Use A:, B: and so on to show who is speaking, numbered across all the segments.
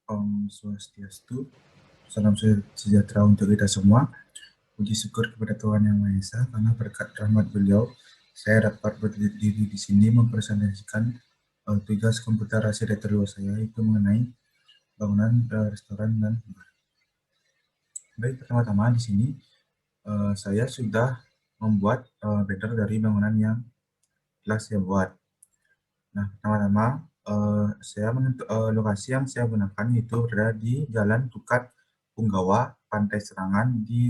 A: Om Swastiastu, salam sejahtera untuk kita semua. Puji syukur kepada Tuhan Yang Maha Esa, karena berkat rahmat beliau, saya dapat berdiri di sini mempresentasikan tugas komputer rahasia data luar saya, itu mengenai bangunan restoran dan bar. Baik, pertama-tama di sini saya sudah membuat banner dari bangunan yang telah saya buat. Nah, pertama-tama lokasi yang saya gunakan itu berada di Jalan Tukat Punggawa, Pantai Serangan di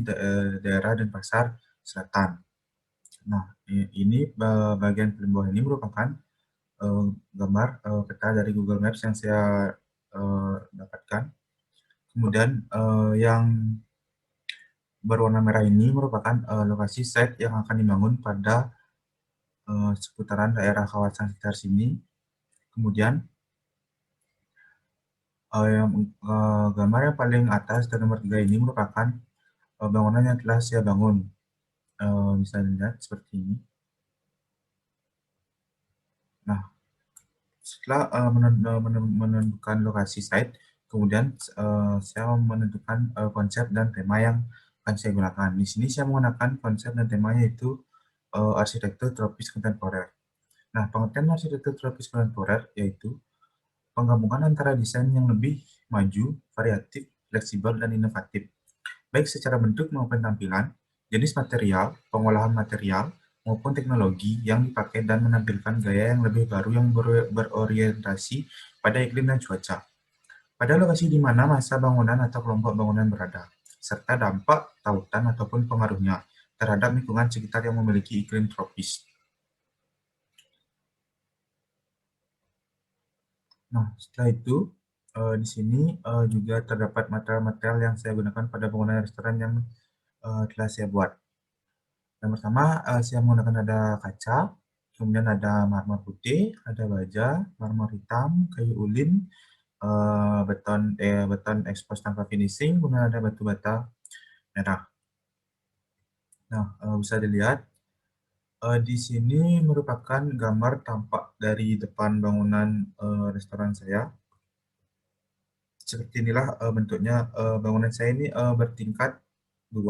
A: daerah Denpasar Selatan. Nah, ini bagian paling bawah ini merupakan gambar peta dari Google Maps yang saya dapatkan. Kemudian yang berwarna merah ini merupakan lokasi site yang akan dibangun pada seputaran daerah kawasan sekitar sini. Kemudian gambar yang paling atas dan nomor 3 ini merupakan bangunan yang telah saya bangun. Bisa dilihat seperti ini. Nah, setelah menentukan lokasi site, kemudian saya menentukan konsep dan tema yang akan saya gunakan. Di sini saya menggunakan konsep dan temanya yaitu arsitektur tropis kontemporer. Nah, pengertian arsitektur tropis kontemporer yaitu penggabungan antara desain yang lebih maju, variatif, fleksibel, dan inovatif, baik secara bentuk maupun tampilan, jenis material, pengolahan material, maupun teknologi yang dipakai dan menampilkan gaya yang lebih baru yang berorientasi pada iklim dan cuaca, pada lokasi di mana masa bangunan atau kelompok bangunan berada, serta dampak, tautan, ataupun pengaruhnya terhadap lingkungan sekitar yang memiliki iklim tropis. Nah, setelah itu, di sini juga terdapat material-material yang saya gunakan pada bangunan restoran yang telah saya buat. Yang pertama, saya menggunakan ada kaca, kemudian ada marmer putih, ada baja, marmer hitam, kayu ulin, beton ekspos tanpa finishing, kemudian ada batu bata merah. Nah, bisa dilihat di sini merupakan gambar tampak dari depan bangunan restoran saya. Seperti inilah bentuknya. Bangunan saya ini bertingkat 2,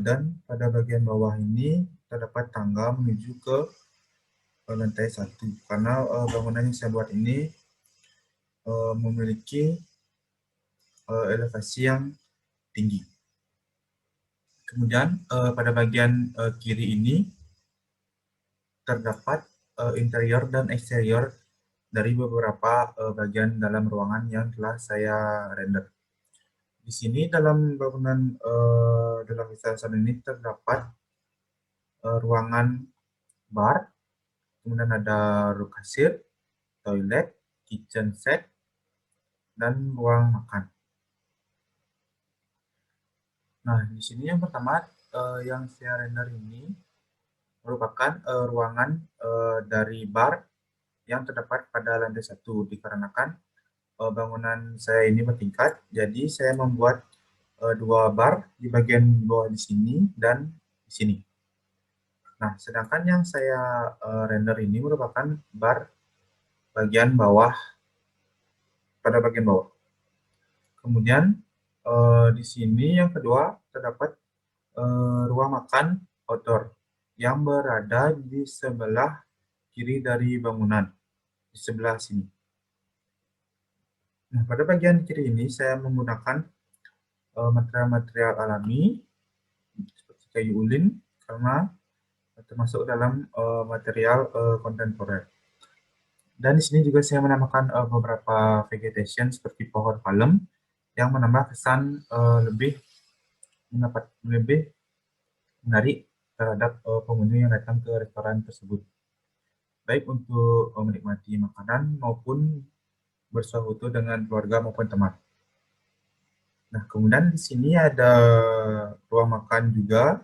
A: dan pada bagian bawah ini terdapat tangga menuju ke lantai 1, karena bangunan yang saya buat ini memiliki elevasi yang tinggi. Kemudian pada bagian kiri ini terdapat interior dan eksterior dari beberapa bagian dalam ruangan yang telah saya render. Di sini dalam bangunan dalam restoran ini terdapat ruangan bar, kemudian ada ruang kasir, toilet, kitchen set, dan ruang makan. Nah, di sini yang pertama yang saya render ini merupakan ruangan dari bar yang terdapat pada lantai 1, dikarenakan bangunan saya ini bertingkat, jadi saya membuat 2 bar di bagian bawah di sini dan di sini. Nah, sedangkan yang saya render ini merupakan bar bagian bawah, pada bagian bawah. Kemudian di sini yang kedua terdapat ruang makan outdoor yang berada di sebelah kiri dari bangunan, di sebelah sini. Nah, pada bagian kiri ini saya menggunakan material-material alami seperti kayu ulin, karena termasuk dalam material kontemporer. Dan di sini juga saya menambahkan beberapa vegetation seperti pohon palem yang menambah kesan lebih menarik terhadap pengunjung yang datang ke restoran tersebut, baik untuk menikmati makanan maupun bersuah foto dengan keluarga maupun teman. Nah, kemudian di sini ada ruang makan juga,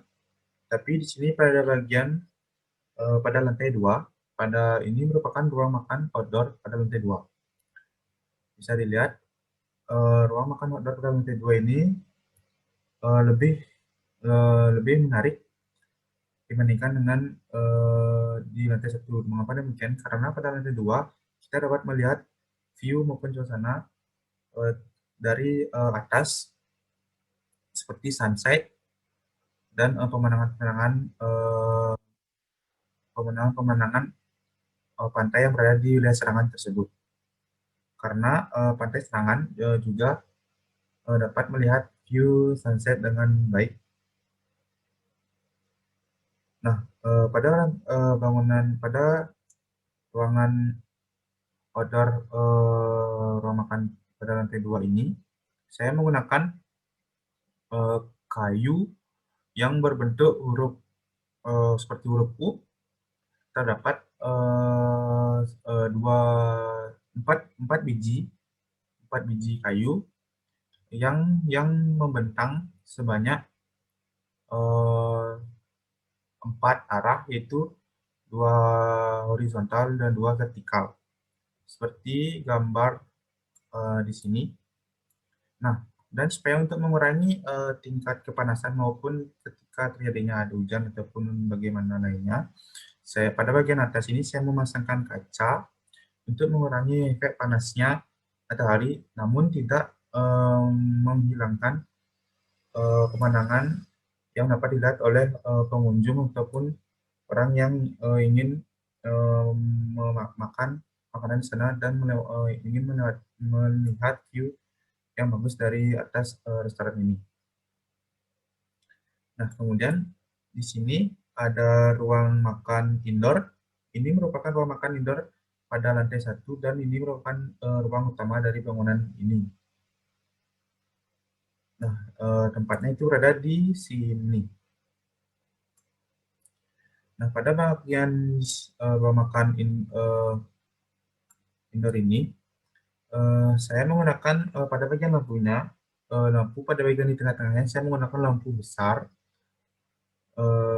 A: tapi di sini pada bagian pada lantai 2, pada ini merupakan ruang makan outdoor pada lantai 2. Bisa dilihat ruang makan outdoor pada lantai 2 ini lebih menarik dibandingkan dengan di lantai 1. Mengapa demikian? Karena pada lantai 2 kita dapat melihat view maupun suasana dari atas seperti sunset dan pemandangan pantai yang berada di wilayah serangan tersebut. Karena pantai serangan juga dapat melihat view sunset dengan baik. Nah, pada ruangan outdoor ruang makan pada lantai 2 ini, saya menggunakan kayu yang berbentuk huruf seperti huruf U. Terdapat empat biji kayu yang membentang sebanyak 4 arah, yaitu 2 horizontal dan 2 vertikal, seperti gambar di sini. Nah, dan supaya untuk mengurangi tingkat kepanasan maupun ketika terjadinya ada hujan ataupun bagaimana lainnya, pada bagian atas ini saya memasangkan kaca untuk mengurangi efek panasnya matahari, namun tidak menghilangkan pemandangan yang dapat dilihat oleh pengunjung ataupun orang yang ingin makan makanan di sana dan ingin melihat view yang bagus dari atas restoran ini. Nah, kemudian di sini ada ruang makan indoor. Ini merupakan ruang makan indoor pada lantai 1 dan ini merupakan ruang utama dari bangunan ini. Nah, tempatnya itu berada di sini. Nah, pada bagian ruang makan indoor ini, saya menggunakan pada bagian lampunya, lampu pada bagian di tengah-tengahnya saya menggunakan lampu besar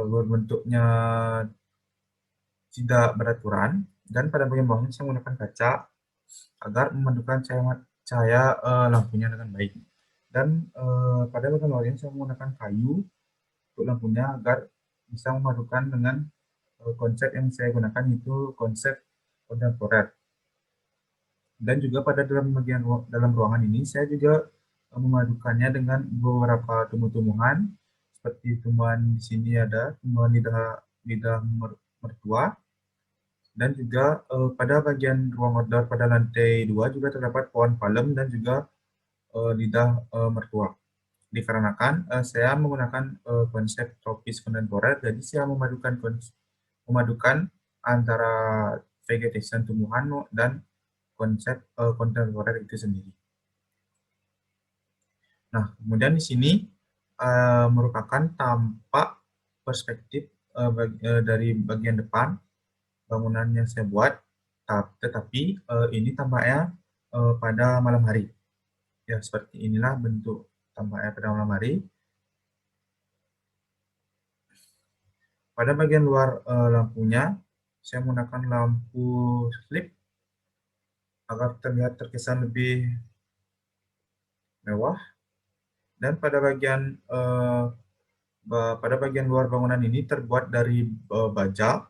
A: berbentuknya tidak beraturan, dan pada bagian bawahnya saya menggunakan kaca agar memadukan cahaya lampunya dengan baik. Dan pada bagian bawahnya saya menggunakan kayu untuk lampunya agar bisa memadukan dengan konsep yang saya gunakan, yaitu konsep kontemporer. Dan juga pada dalam ruangan ini saya juga memadukannya dengan beberapa tumbuh-tumbuhan, seperti tumbuhan di sini ada tumbuhan lidah mertua, dan juga pada bagian ruang outdoor pada lantai 2 juga terdapat pohon palem dan juga lidah mertua. Dikarenakan saya menggunakan konsep tropis kontemporer, jadi saya memadukan antara vegetation tumbuhan dan konsep kontemporer itu sendiri. Nah, kemudian di sini merupakan tampak perspektif dari bagian depan bangunan yang saya buat, tetapi ini tampaknya pada malam hari. Ya, seperti inilah bentuk tampaknya pada malam hari. Pada bagian luar lampunya, saya menggunakan lampu slip agar terlihat terkesan lebih mewah. Dan pada bagian luar bangunan ini terbuat dari baja.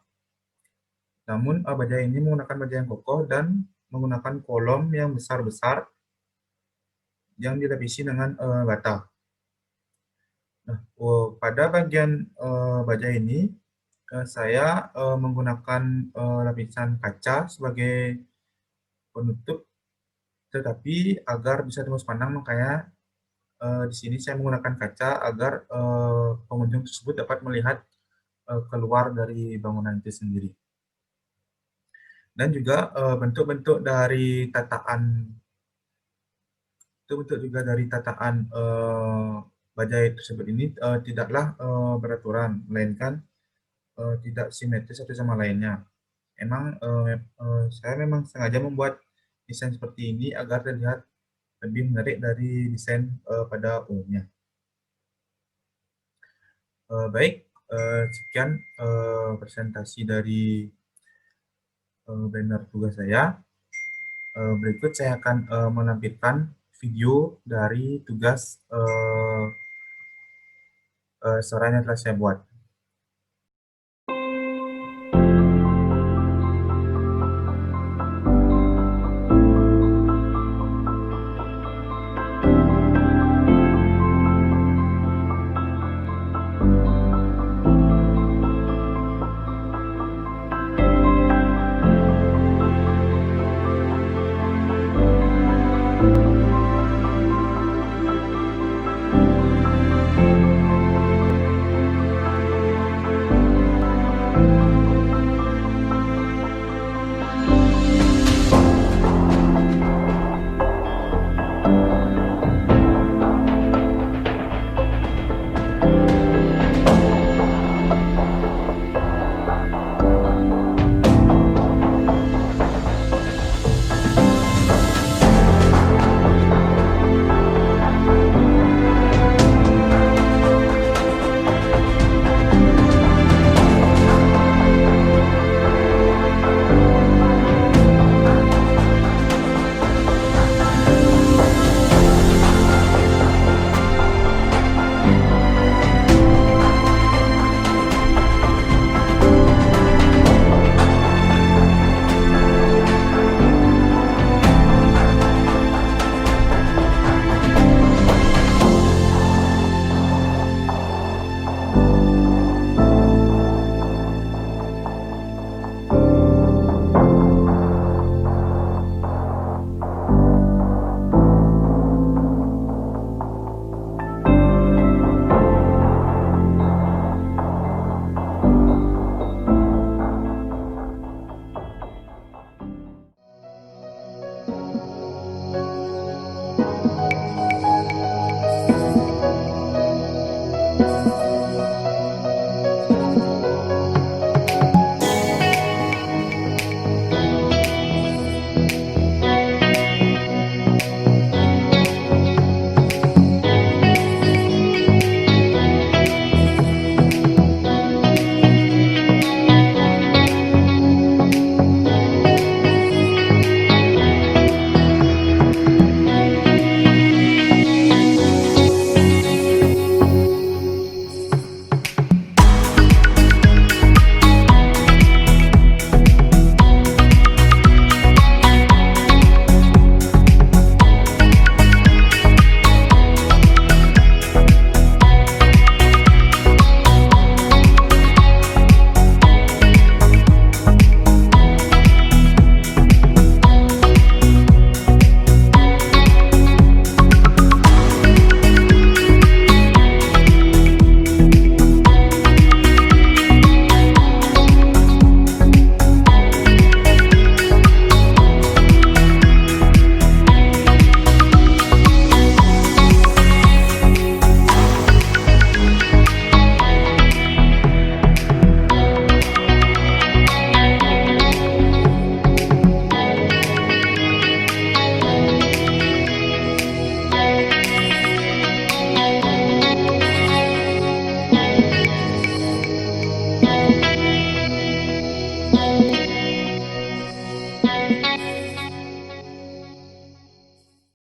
A: Namun baja ini menggunakan baja yang kokoh dan menggunakan kolom yang besar-besar yang dilapisi dengan bata. Nah, pada bagian baja ini saya menggunakan lapisan kaca sebagai penutup, tetapi agar bisa tembus pandang, makanya di sini saya menggunakan kaca agar pengunjung tersebut dapat melihat keluar dari bangunan itu sendiri. Dan juga bentuk-bentuk dari tataan bajai tersebut ini tidaklah beraturan, melainkan tidak simetris satu sama lainnya. Saya memang sengaja membuat desain seperti ini agar terlihat lebih menarik dari desain pada umumnya. Baik, sekian presentasi dari banner tugas saya. Berikut saya akan menampilkan video dari tugas restoran yang telah saya buat.